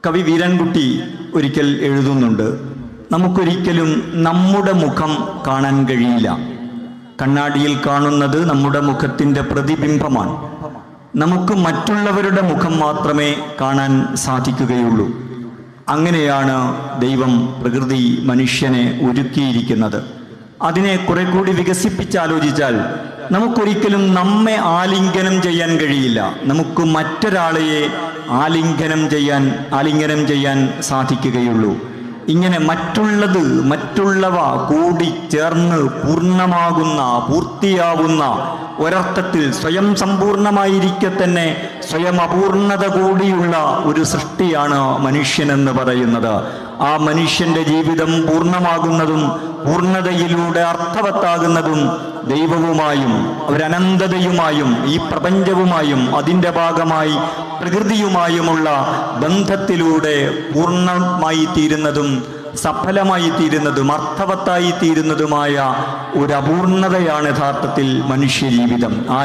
കവി വീരൻകുട്ടി ഒരിക്കൽ എഴുതുന്നുണ്ട്, നമുക്കൊരിക്കലും നമ്മുടെ മുഖം കാണാൻ കഴിയില്ല. കണ്ണാടിയിൽ കാണുന്നത് നമ്മുടെ മുഖത്തിൻ്റെ പ്രതിബിംബമാണ്. നമുക്ക് മറ്റുള്ളവരുടെ മുഖം മാത്രമേ കാണാൻ സാധിക്കുകയുള്ളൂ. അങ്ങനെയാണ് ദൈവം പ്രകൃതി മനുഷ്യനെ ഒരുക്കിയിരിക്കുന്നത്. അതിനെ കുറെ കൂടി വികസിപ്പിച്ചാലോചിച്ചാൽ നമുക്കൊരിക്കലും നമ്മെ ആലിംഗനം ചെയ്യാൻ കഴിയില്ല. നമുക്ക് മറ്റൊരാളെ ആലിംഗനം ചെയ്യാൻ സാധിക്കുകയുള്ളൂ. ഇങ്ങനെ മറ്റുള്ളവ കൂടി ചേർന്ന് പൂർത്തിയാവുന്ന ഒരർത്ഥത്തിൽ സ്വയം സമ്പൂർണമായിരിക്കെ തന്നെ സ്വയം അപൂർണത കൂടിയുള്ള ഒരു സൃഷ്ടിയാണ് മനുഷ്യനെന്ന് പറയുന്നത്. ആ മനുഷ്യന്റെ ജീവിതം പൂർണ്ണമാകുന്നതും പൂർണ്ണതയിലൂടെ അർത്ഥവത്താകുന്നതും ദൈവവുമായും ഒരനന്തതയുമായും ഈ പ്രപഞ്ചവുമായും അതിൻ്റെ ഭാഗമായി പ്രകൃതിയുമായുമുള്ള ബന്ധത്തിലൂടെ പൂർണ്ണമായി തീരുന്നതും സഫലമായി തീരുന്നതും അർത്ഥവത്തായി തീരുന്നതുമായ ഒരു അപൂർണതയാണ് യഥാർത്ഥത്തിൽ മനുഷ്യജീവിതം.